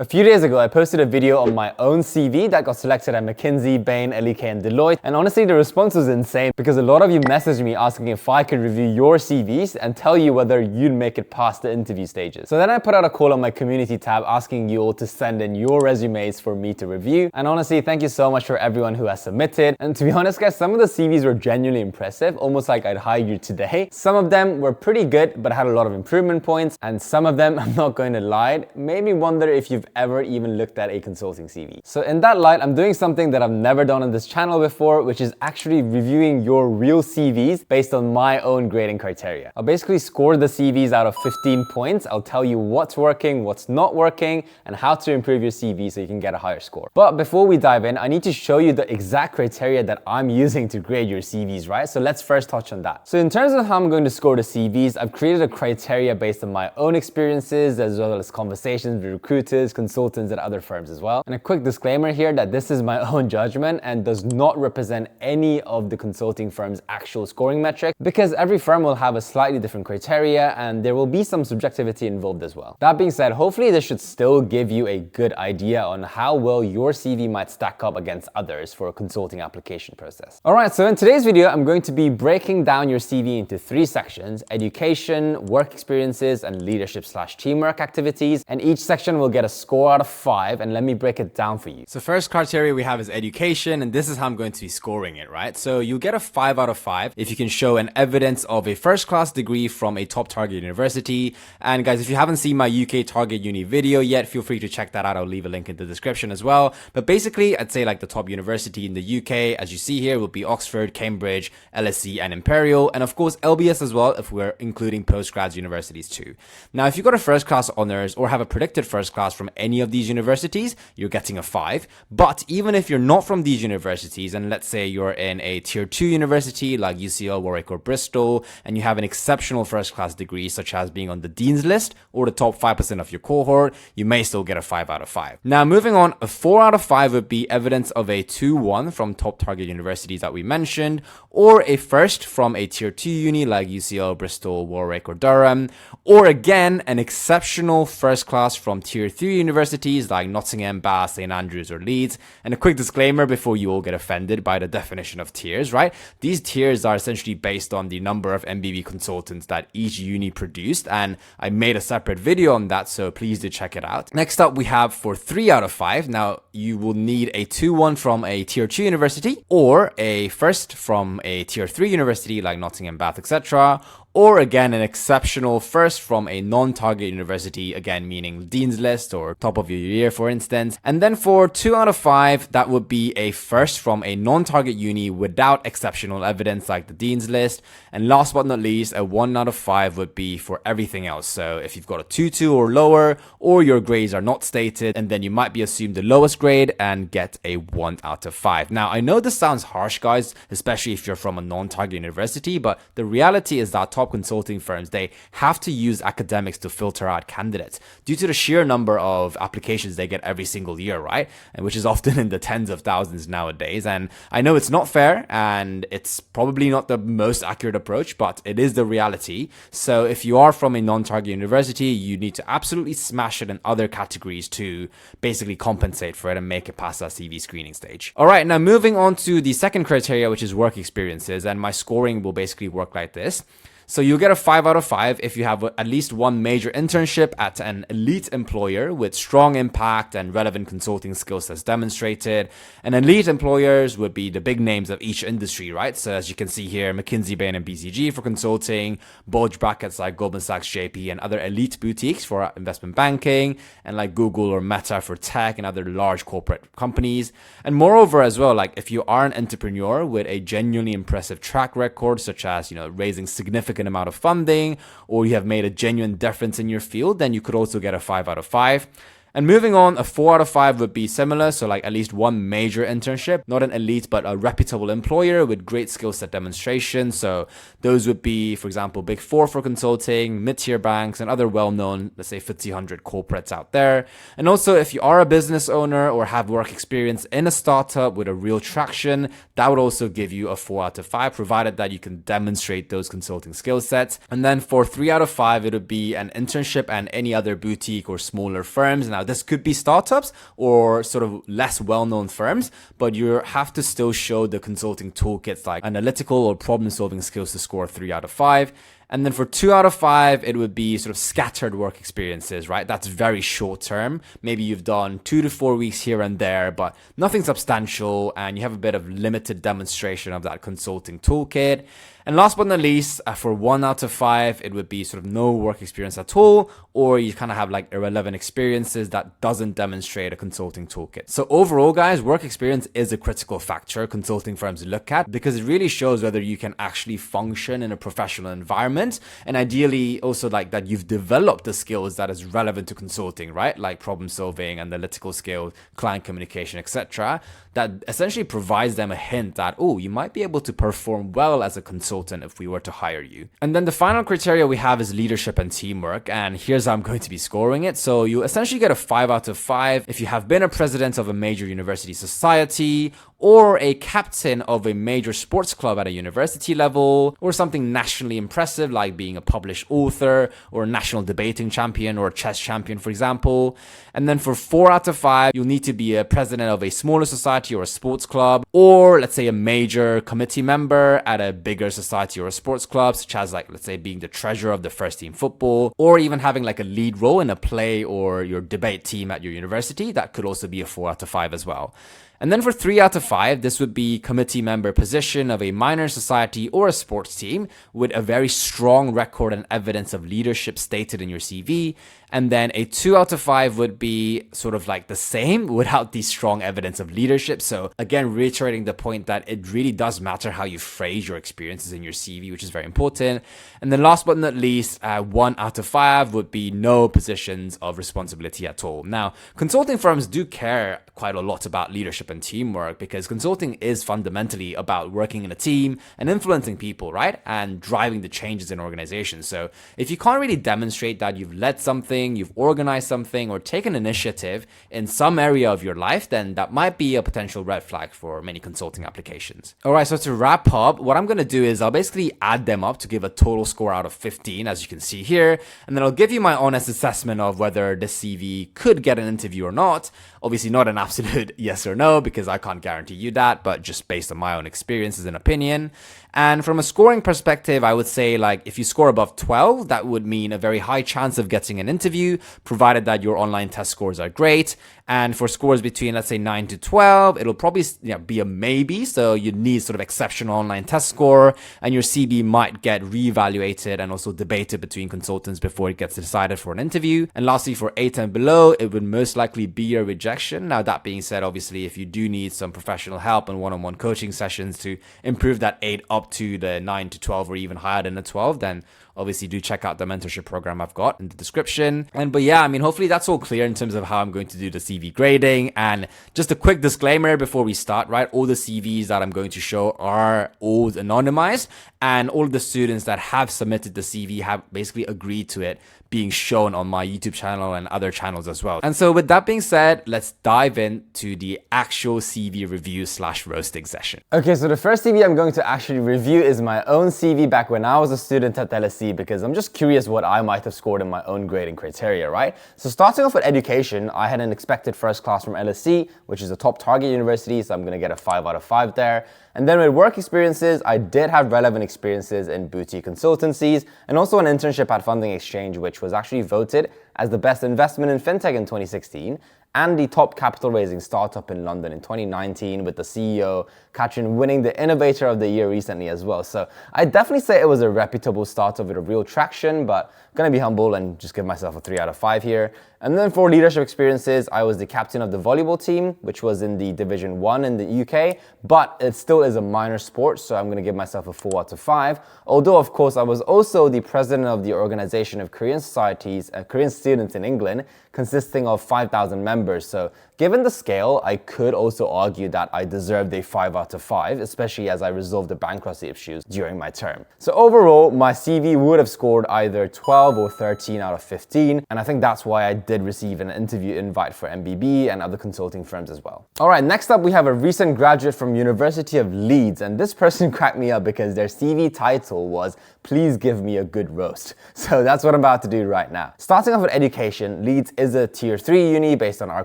A few days ago, I posted a video on my own CV that got selected at McKinsey, Bain, LEK, and Deloitte. And honestly, the response was insane because a lot of you messaged me asking if I could review your CVs and tell you whether you'd make it past the interview stages. So then I put out a call on my community tab asking you all to send in your resumes for me to review. And honestly, thank you so much for everyone who has submitted. And to be honest, guys, some of the CVs were genuinely impressive, almost like I'd hire you today. Some of them were pretty good, but had a lot of improvement points. And some of them, I'm not going to lie, made me wonder if you've ever even looked at a consulting CV. So in that light, I'm doing something that I've never done on this channel before, which is actually reviewing your real CVs based on my own grading criteria. I'll basically score the CVs out of 15 points. I'll tell you what's working, what's not working, and how to improve your CV so you can get a higher score. But before we dive in, I need to show you the exact criteria that I'm using to grade your CVs, right? So let's first touch on that. So in terms of how I'm going to score the CVs, I've created a criteria based on my own experiences as well as conversations with recruiters, consultants, at other firms as well. And a quick disclaimer here that this is my own judgment and does not represent any of the consulting firm's actual scoring metric, because every firm will have a slightly different criteria and there will be some subjectivity involved as well. That being said, hopefully this should still give you a good idea on how well your CV might stack up against others for a consulting application process. Alright, so in today's video, I'm going to be breaking down your CV into 3 sections: education, work experiences, and leadership/teamwork activities. And each section will get a score out of 5, and let me break it down for you. So first criteria we have is education, and this is how I'm going to be scoring it, right? So you'll get a 5 out of 5 if you can show an evidence of a first-class degree from a top target university. And guys, if you haven't seen my UK target uni video yet, feel free to check that out. I'll leave a link in the description as well. But basically, I'd say like the top university in the UK, as you see here, will be Oxford, Cambridge, LSE, and Imperial, and of course LBS as well if we're including postgrad universities too. Now, if you got a first-class honors or have a predicted first class from any of these universities, you're getting a 5. But even if you're not from these universities, and let's say you're in a tier 2 university like UCL, Warwick, or Bristol, and you have an exceptional first class degree such as being on the dean's list or the top 5% of your cohort, you may still get a 5 out of 5. Now moving on, a 4 out of 5 would be evidence of a 2-1 from top target universities that we mentioned, or a first from a tier 2 uni like UCL, Bristol, Warwick, or Durham, or again an exceptional first class from tier 3 universities like Nottingham, Bath, St Andrews, or Leeds. And a quick disclaimer before you all get offended by the definition of tiers, right? These tiers are essentially based on the number of MBB consultants that each uni produced, and I made a separate video on that, so please do check it out. Next up, we have for 3 out of 5. Now, you will need a 2-1 from a tier 2 university, or a first from a tier 3 university like Nottingham, Bath, etc., or again an exceptional first from a non-target university, again meaning dean's list or top of your year, for instance. And then for 2 out of 5, that would be a first from a non-target uni without exceptional evidence like the dean's list. And last but not least, a 1 out of 5 would be for everything else. So if you've got a 2-2 or lower, or your grades are not stated, and then you might be assumed the lowest grade and get a 1 out of 5. Now, I know this sounds harsh, guys, especially if you're from a non-target university, but the reality is that top consulting firms, they have to use academics to filter out candidates due to the sheer number of applications they get every single year, right? And which is often in the tens of thousands nowadays. And I know it's not fair and it's probably not the most accurate approach, but it is the reality. So if you are from a non-target university, you need to absolutely smash it in other categories to basically compensate for it and make it past that CV screening stage. All right, now moving on to the second criteria, which is work experiences, and my scoring will basically work like this. So you'll get a 5 out of 5 if you have at least one major internship at an elite employer with strong impact and relevant consulting skills as demonstrated. And elite employers would be the big names of each industry, right? So as you can see here, McKinsey, Bain, and BCG for consulting, bulge brackets like Goldman Sachs, JP, and other elite boutiques for investment banking, and like Google or Meta for tech and other large corporate companies. And moreover as well, like if you are an entrepreneur with a genuinely impressive track record, such as, raising significant amount of funding, or you have made a genuine difference in your field, then you could also get a 5 out of 5. And moving on, a 4 out of 5 would be similar. So like at least one major internship, not an elite, but a reputable employer with great skill set demonstration. So those would be, for example, Big 4 for consulting, mid-tier banks, and other well-known, let's say, FTSE 100 corporates out there. And also, if you are a business owner or have work experience in a startup with a real traction, that would also give you a 4 out of 5, provided that you can demonstrate those consulting skill sets. And then for 3 out of 5, it would be an internship and any other boutique or smaller firms. Now, Now, this could be startups or sort of less well-known firms, but you have to still show the consulting toolkits like analytical or problem-solving skills to score 3 out of 5. And then for 2 out of 5, it would be sort of scattered work experiences, right? That's very short term. Maybe you've done 2 to 4 weeks here and there, but nothing substantial, and you have a bit of limited demonstration of that consulting toolkit. And last but not least, for 1 out of 5, it would be sort of no work experience at all, or you kind of have like irrelevant experiences that doesn't demonstrate a consulting toolkit. So overall, guys, work experience is a critical factor consulting firms look at because it really shows whether you can actually function in a professional environment, and ideally also like that you've developed the skills that is relevant to consulting, right? Like problem solving, analytical skills, client communication, etc. That essentially provides them a hint that, oh, you might be able to perform well as a consultant if we were to hire you. And then the final criteria we have is leadership and teamwork, and here's how I'm going to be scoring it. So you essentially get a 5 out of 5 if you have been a president of a major university society, or a captain of a major sports club at a university level, or something nationally impressive like being a published author or a national debating champion or a chess champion, for example. And then for 4 out of 5, you'll need to be a president of a smaller society or a sports club, or let's say a major committee member at a bigger society or a sports club, such as like, let's say being the treasurer of the first team football, or even having like a lead role in a play or your debate team at your university. That could also be a 4 out of 5 as well. And then for 3 out of 5, this would be committee member position of a minor society or a sports team with a very strong record and evidence of leadership stated in your CV. And then a 2 out of 5 would be sort of like the same without the strong evidence of leadership. So again, reiterating the point that it really does matter how you phrase your experiences in your CV, which is very important. And then last but not least, 1 out of 5 would be no positions of responsibility at all. Now, consulting firms do care quite a lot about leadership and teamwork because consulting is fundamentally about working in a team and influencing people, right? And driving the changes in organizations. So if you can't really demonstrate that you've led something, you've organized something, or taken initiative in some area of your life, then that might be a potential red flag for many consulting applications. All right, so to wrap up, what I'm going to do is I'll basically add them up to give a total score out of 15, as you can see here, and then I'll give you my honest assessment of whether the CV could get an interview or not. Obviously not an absolute yes or no, because I can't guarantee you that, but just based on my own experiences and opinion. And from a scoring perspective, I would say like if you score above 12, that would mean a very high chance of getting an interview, provided that your online test scores are great. And for scores between, let's say 9 to 12, it'll probably be a maybe. So you need sort of exceptional online test score, and your CV might get reevaluated and also debated between consultants before it gets decided for an interview. And lastly, for 8 and below, it would most likely be a rejection. Now, that being said, obviously, if you do need some professional help and one-on-one coaching sessions to improve that 8 up to the 9 to 12 or even higher than the 12, then obviously do check out the mentorship program I've got in the description. But yeah, I mean, hopefully that's all clear in terms of how I'm going to do the CV grading. And just a quick disclaimer before we start, right? All the CVs that I'm going to show are all anonymized, and all of the students that have submitted the CV have basically agreed to it being shown on my YouTube channel and other channels as well. And so with that being said, let's dive into the actual CV review / roasting session. Okay, so the first CV I'm going to actually review is my own CV back when I was a student at LSE, because I'm just curious what I might have scored in my own grading criteria, right? So starting off with education, I had an expected first class from LSE, which is a top target university, so I'm going to get a 5 out of 5 there. And then with work experiences, I did have relevant experiences in boutique consultancies and also an internship at Funding Exchange, which was actually voted as the best investment in fintech in 2016 and the top capital raising startup in London in 2019, with the CEO, Katrin, winning the Innovator of the Year recently as well. So I'd definitely say it was a reputable startup with a real traction, but I'm going to be humble and just give myself a 3 out of 5 here. And then for leadership experiences, I was the captain of the volleyball team, which was in the Division 1 in the UK, but it still is a minor sport, so I'm going to give myself a 4 out of 5. Although, of course, I was also the president of the Organization of Korean Societies, Korean students in England, consisting of 5,000 members. So given the scale, I could also argue that I deserved a 5 out of 5, especially as I resolved the bankruptcy issues during my term. So overall, my CV would have scored either 12 or 13 out of 15, and I think that's why I did receive an interview invite for MBB and other consulting firms as well. All right, next up we have a recent graduate from University of Leeds, and this person cracked me up because their CV title was "Please give me a good roast." So that's what I'm about to do right now. Starting off with education, Leeds is a tier 3 uni based on our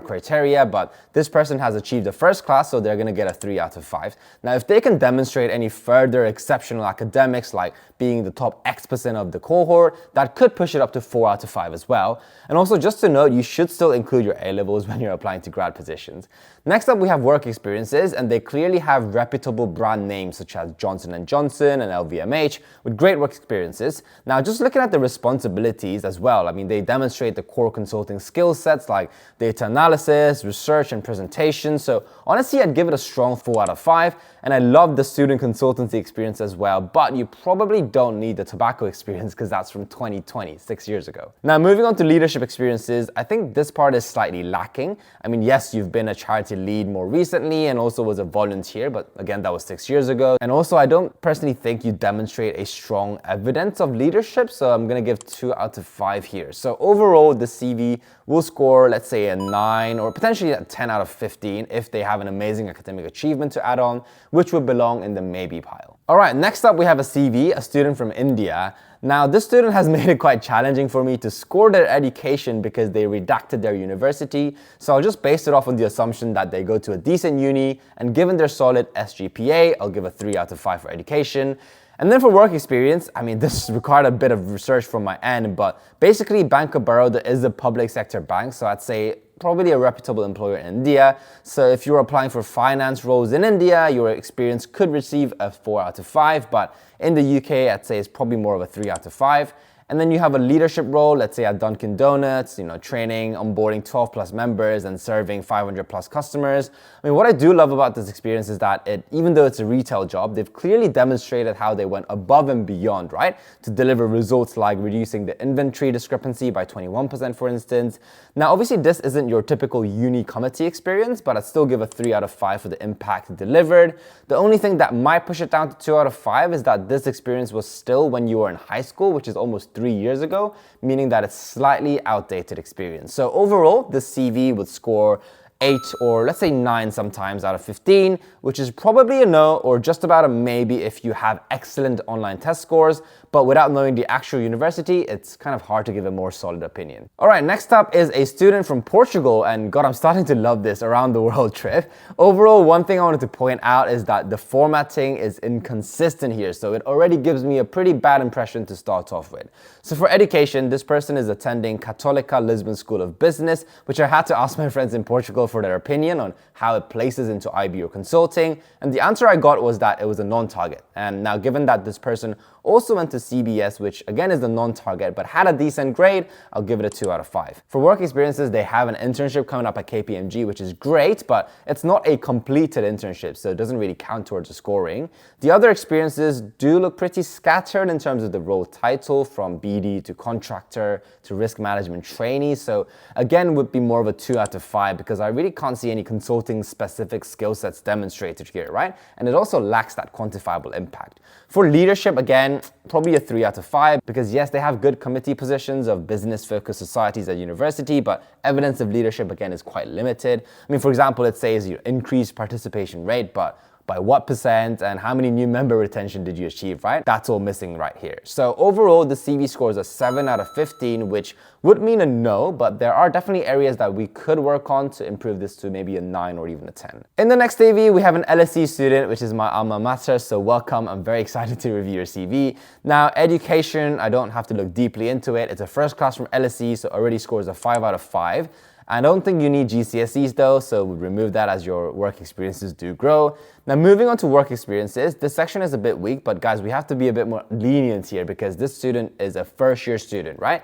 criteria, but this person has achieved a first class, so they're gonna get a 3 out of 5. Now, if they can demonstrate any further exceptional academics, like being the top X% of the cohort, that could push it up to 4 out of 5 as well. And also, just to note, you should still include your A-levels when you're applying to grad positions. Next up, we have work experiences, and they clearly have reputable brand names such as Johnson & Johnson and LVMH with great work experiences. Now, just looking at the responsibilities as well, I mean, they demonstrate the core consulting skill sets like data analysis, research, and presentation. So honestly, I'd give it a strong 4 out of 5. And I love the student consultancy experience as well, but you probably don't need the tobacco experience because that's from 2020, 6 years ago. Now, moving on to leadership experiences, I think this part is slightly lacking. I mean, yes, you've been a charity lead more recently and also was a volunteer, but again, that was 6 years ago. And also, I don't personally think you demonstrate a strong evidence of leadership, so I'm gonna give 2 out of 5 here. So overall, the CV will score, let's say, a 9 or potentially a 10 out of 15 if they have an amazing academic achievement to add on, which would belong in the maybe pile. All right, next up we have a CV, a student from India. Now, this student has made it quite challenging for me to score their education because they redacted their university. So I'll just base it off on the assumption that they go to a decent uni, and given their solid SGPA, I'll give a 3 out of 5 for education. And then for work experience, I mean, this required a bit of research from my end, but basically Bank of Baroda is a public sector bank, so I'd say probably a reputable employer in India. So if you're applying for finance roles in India, your experience could receive a 4 out of 5, but in the UK, I'd say it's probably more of a 3 out of 5. And then you have a leadership role, let's say at Dunkin' Donuts, training, onboarding 12 plus members and serving 500 plus customers. I mean, what I do love about this experience is that even though it's a retail job, they've clearly demonstrated how they went above and beyond, right? To deliver results like reducing the inventory discrepancy by 21%, for instance. Now, obviously, this isn't your typical uni committee experience, but I'd still give a 3 out of 5 for the impact it delivered. The only thing that might push it down to 2 out of 5 is that this experience was still when you were in high school, which is almost 3 years ago, meaning that it's slightly outdated experience. So overall, the CV would score 8 or let's say 9 sometimes out of 15, which is probably a no or just about a maybe if you have excellent online test scores, but without knowing the actual university, it's kind of hard to give a more solid opinion. All right, next up is a student from Portugal, and God, I'm starting to love this around the world trip. Overall, one thing I wanted to point out is that the formatting is inconsistent here, so it already gives me a pretty bad impression to start off with. So for education, this person is attending Catolica Lisbon School of Business, which I had to ask my friends in Portugal for their opinion on how it places into IB or consulting, and the answer I got was that it was a non-target. And now, given that this person also went to CBS, which again is the non-target, but had a decent grade, I'll give it a 2 out of 5. For work experiences, they have an internship coming up at KPMG, which is great, but it's not a completed internship, so it doesn't really count towards the scoring. The other experiences do look pretty scattered in terms of the role title, from BD to contractor to risk management trainee, so again would be more of a 2 out of 5 because I really can't see any consulting specific skill sets demonstrated here, right? And it also lacks that quantifiable impact. For leadership, again, probably a 3 out of 5 because yes, they have good committee positions of business-focused societies at university, but evidence of leadership, again, is quite limited. I mean, for example, it says you increased participation rate, but by what percent and how many new member retention did you achieve, right? That's all missing right here. So overall, the CV scores a 7 out of 15, which would mean a no, but there are definitely areas that we could work on to improve this to maybe a 9 or even a 10. In the next CV, we have an LSE student, which is my alma mater, so welcome. I'm very excited to review your CV. Now, education, I don't have to look deeply into it. It's a first class from LSE, so already scores a 5 out of 5. I don't think you need GCSEs though, so we'll remove that as your work experiences do grow. Now, moving on to work experiences, this section is a bit weak, but guys, we have to be a bit more lenient here because this student is a first year student, right?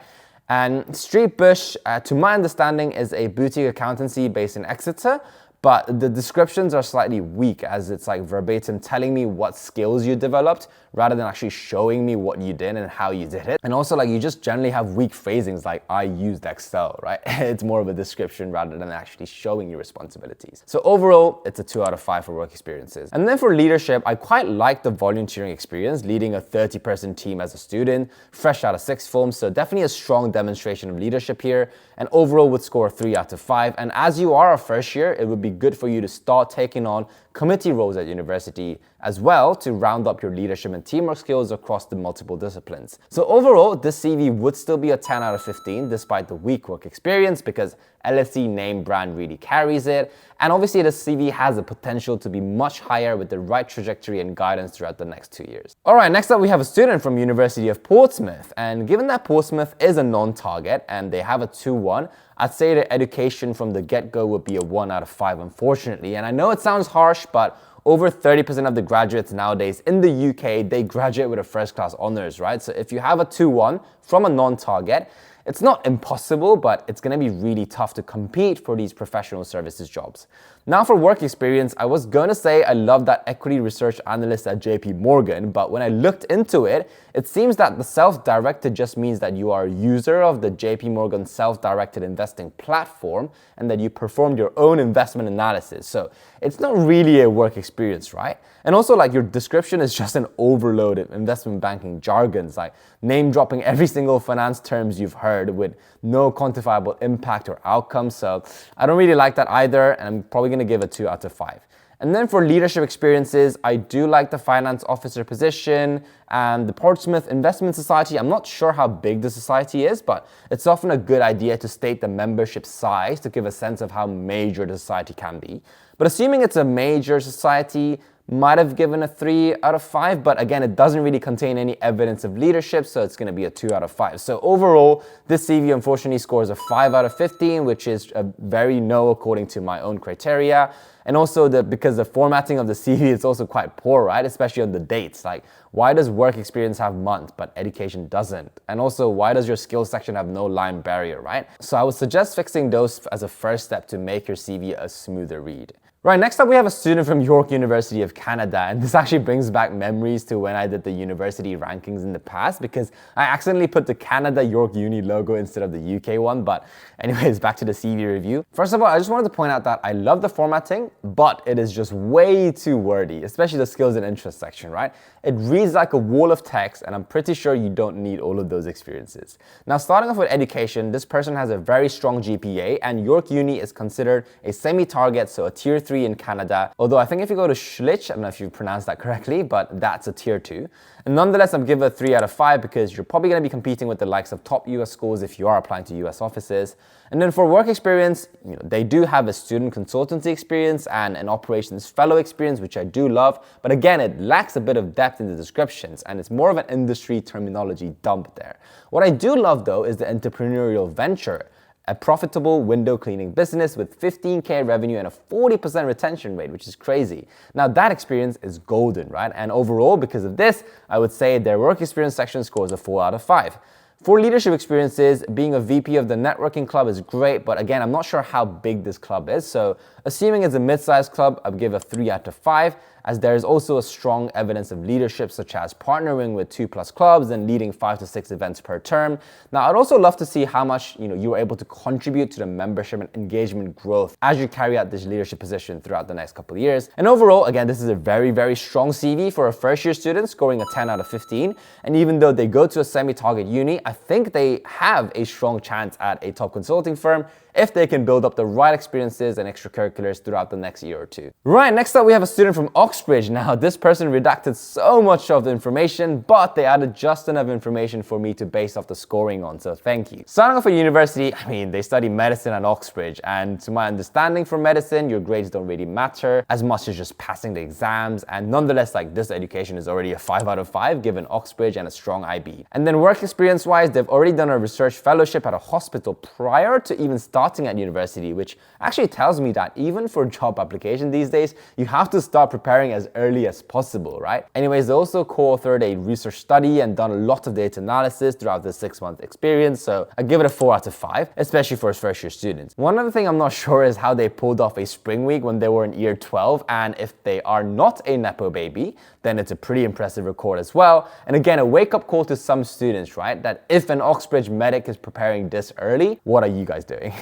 And Street Bush, to my understanding, is a boutique accountancy based in Exeter, but the descriptions are slightly weak, as it's like verbatim telling me what skills you developed rather than actually showing me what you did and how you did it. And also, like, you just generally have weak phrasings like I used Excel, right? It's more of a description rather than actually showing you responsibilities. So overall, it's a 2 out of 5 for work experiences. And then for leadership, I quite like the volunteering experience, leading a 30-person team as a student, fresh out of sixth form. So definitely a strong demonstration of leadership here, and overall would score 3 out of 5. And as you are a first year, it would be good for you to start taking on committee roles at university as well to round up your leadership and teamwork skills across the multiple disciplines. So overall, this CV would still be a 10 out of 15 despite the weak work experience, because LSE name brand really carries it. And obviously this CV has the potential to be much higher with the right trajectory and guidance throughout the next 2 years. All right, next up we have a student from University of Portsmouth. And given that Portsmouth is a non-target and they have a 2-1, I'd say their education from the get-go would be a 1 out of 5, unfortunately. And I know it sounds harsh, but over 30% of the graduates nowadays in the UK, they graduate with a first-class honors, right? So if you have a 2-1 from a non-target, it's not impossible, but it's going to be really tough to compete for these professional services jobs. Now for work experience, I was going to say I love that equity research analyst at JP Morgan, but when I looked into it, it seems that the self-directed just means that you are a user of the JP Morgan self-directed investing platform and that you performed your own investment analysis. So it's not really a work experience, right? And also, like, your description is just an overload of investment banking jargons, like name dropping every single finance terms you've heard with no quantifiable impact or outcome. So I don't really like that either, and I'm probably going to give it 2 out of 5. And then for leadership experiences, I do like the finance officer position and the Portsmouth Investment Society. I'm not sure how big the society is, but it's often a good idea to state the membership size to give a sense of how major the society can be. But assuming it's a major society, might have given a 3 out of 5, but again, it doesn't really contain any evidence of leadership, so it's going to be a 2 out of 5. So overall, this CV unfortunately scores a 5 out of 15, which is a very no according to my own criteria. And also because the formatting of the CV is also quite poor, right? Especially on the dates. Like, why does work experience have month, but education doesn't? And also, why does your skills section have no line barrier, right? So I would suggest fixing those as a first step to make your CV a smoother read. Right, next up we have a student from York University of Canada, and this actually brings back memories to when I did the university rankings in the past, because I accidentally put the Canada York Uni logo instead of the UK one. But anyways, back to the CV review. First of all, I just wanted to point out that I love the formatting, but it is just way too wordy, especially the skills and interests section, right? It reads like a wall of text, and I'm pretty sure you don't need all of those experiences. Now, starting off with education, this person has a very strong GPA, and York Uni is considered a semi-target, so a tier 3 in Canada. Although I think if you go to Schlich, I don't know if you pronounced that correctly, but that's a tier 2. And nonetheless, I'm giving it a 3 out of 5 because you're probably going to be competing with the likes of top US schools if you are applying to US offices. And then for work experience, they do have a student consultancy experience and an operations fellow experience, which I do love. But again, it lacks a bit of depth in the descriptions, and it's more of an industry terminology dump there. What I do love, though, is the entrepreneurial venture, a profitable window cleaning business with 15K revenue and a 40% retention rate, which is crazy. Now that experience is golden, right? And overall, because of this, I would say their work experience section scores a 4 out of 5. For leadership experiences, being a VP of the networking club is great, but again, I'm not sure how big this club is. So assuming it's a mid-sized club, I'd give a 3 out of 5, as there is also a strong evidence of leadership, such as partnering with 2+ clubs and leading 5 to 6 events per term. Now, I'd also love to see how much you were able to contribute to the membership and engagement growth as you carry out this leadership position throughout the next couple of years. And overall, again, this is a very, very strong CV for a first-year student, scoring a 10 out of 15. And even though they go to a semi-target uni, I think they have a strong chance at a top consulting firm if they can build up the right experiences and extracurriculars throughout the next year or two. Right, next up we have a student from Oxbridge. Now, this person redacted so much of the information, but they added just enough information for me to base off the scoring on, so thank you. Starting off at university, they study medicine at Oxbridge, and to my understanding for medicine, your grades don't really matter as much as just passing the exams, and nonetheless, this education is already a 5 out of 5 given Oxbridge and a strong IB. And then work experience-wise, they've already done a research fellowship at a hospital prior to even starting starting at university, which actually tells me that even for job application these days, you have to start preparing as early as possible, right? Anyways, they also co-authored a research study and done a lot of data analysis throughout the 6-month experience, so I give it a 4 out of 5, especially for first year students. One other thing I'm not sure is how they pulled off a spring week when they were in year 12, and if they are not a Nepo baby, then it's a pretty impressive record as well. And again, a wake-up call to some students, right? That if an Oxbridge medic is preparing this early, what are you guys doing?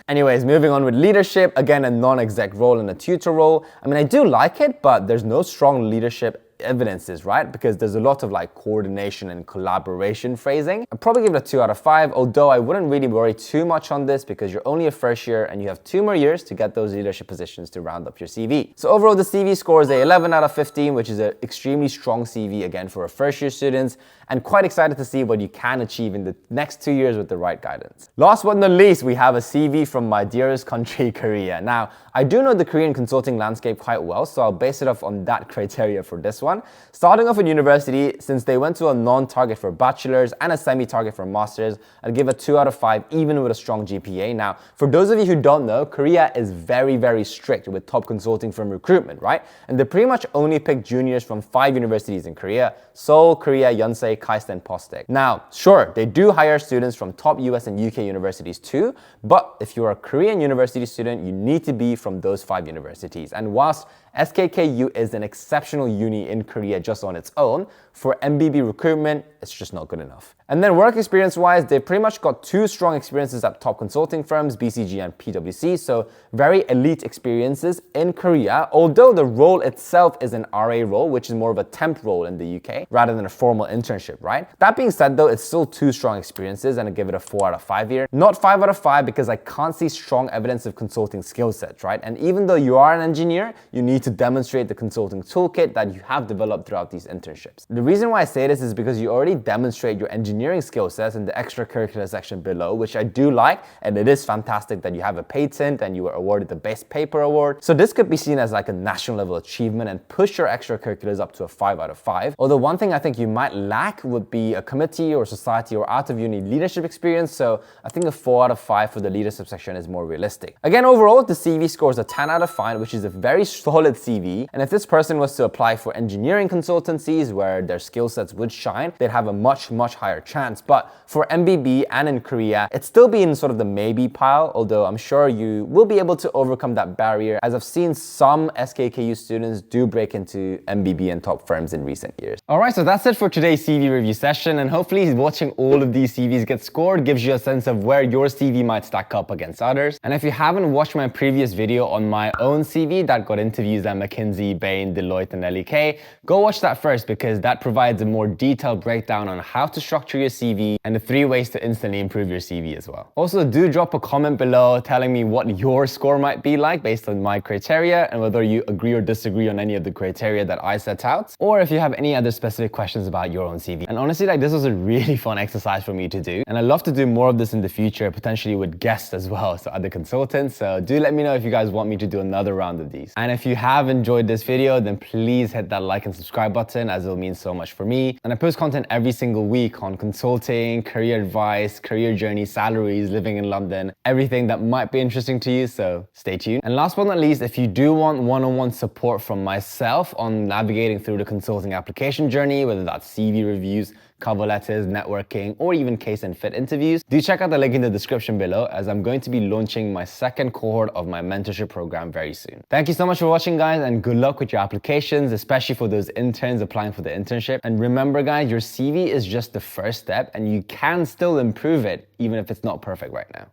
Anyways, moving on with leadership, again, a non-exec role and a tutor role. I mean, I do like it, but there's no strong leadership evidences, right? Because there's a lot of like coordination and collaboration phrasing. I'd probably give it a 2 out of 5, although I wouldn't really worry too much on this because you're only a first year and you have 2 more years to get those leadership positions to round up your CV. So overall, the CV score is a 11 out of 15, which is an extremely strong CV again for a first year students, and quite excited to see what you can achieve in the next 2 years with the right guidance. Last but not least, we have a CV from my dearest country, Korea. Now, I do know the Korean consulting landscape quite well, so I'll base it off on that criteria for this one. Starting off at university, since they went to a non-target for bachelor's and a semi-target for master's, I'd give a 2 out of 5, even with a strong GPA. Now, for those of you who don't know, Korea is very, very strict with top consulting firm recruitment, right? And they pretty much only pick juniors from 5 universities in Korea: Seoul, Korea, Yonsei, KAIST, and Postek. Now, sure, they do hire students from top US and UK universities too, but if you're a Korean university student, you need to be from those 5 universities. And whilst SKKU is an exceptional uni in Korea just on its own, for MBB recruitment, it's just not good enough. And then work experience-wise, they pretty much got 2 strong experiences at top consulting firms, BCG and PwC, so very elite experiences in Korea, although the role itself is an RA role, which is more of a temp role in the UK, rather than a formal internship, right? That being said though, it's still 2 strong experiences, and I give it a 4 out of 5 here. Not 5 out of 5 because I can't see strong evidence of consulting skill sets, right? And even though you are an engineer, you need to demonstrate the consulting toolkit that you have developed throughout these internships. The reason why I say this is because you already demonstrate your engineering skill sets in the extracurricular section below, which I do like, and it is fantastic that you have a patent and you were awarded the Best Paper Award. So this could be seen as like a national level achievement and push your extracurriculars up to a 5 out of 5. Although one thing I think you might lack would be a committee or society or out of uni leadership experience, so I think a 4 out of 5 for the leadership section is more realistic. Again, overall, the CV scores a 10 out of 5, which is a very solid CV, and if this person was to apply for engineering consultancies where their skill sets would shine, they'd have a much higher chance. But for MBB and in Korea, it's still be in sort of the maybe pile, although I'm sure you will be able to overcome that barrier, as I've seen some SKKU students do break into MBB and top firms in recent years. Alright, so that's it for today's CV review session, and hopefully watching all of these CVs get scored gives you a sense of where your CV might stack up against others. And if you haven't watched my previous video on my own CV that got interviews at McKinsey, Bain, Deloitte, and LEK, go watch that first because that provides a more detailed breakdown on how to structure your CV and the 3 ways to instantly improve your CV as well. Also, do drop a comment below telling me what your score might be like based on my criteria and whether you agree or disagree on any of the criteria that I set out, or if you have any other specific questions about your own CV. And honestly, like, this was a really fun exercise for me to do, and I'd love to do more of this in the future, potentially with guests as well, so other consultants. So do let me know if you guys want me to do another round of these. And if you have enjoyed this video, then please hit that like and subscribe button, as it'll mean so much for me. And I post content every single week on consulting, career advice, career journey, salaries, living in London, everything that might be interesting to you, so stay tuned. And last but not least, if you do want one-on-one support from myself on navigating through the consulting application journey, whether that's CV reviews, cover letters, networking, or even case and fit interviews, do check out the link in the description below, as I'm going to be launching my 2nd cohort of my mentorship program very soon. Thank you so much for watching, guys, and good luck with your applications, especially for those interns applying for the internship. And remember, guys, your CV is just the first step, and you can still improve it even if it's not perfect right now.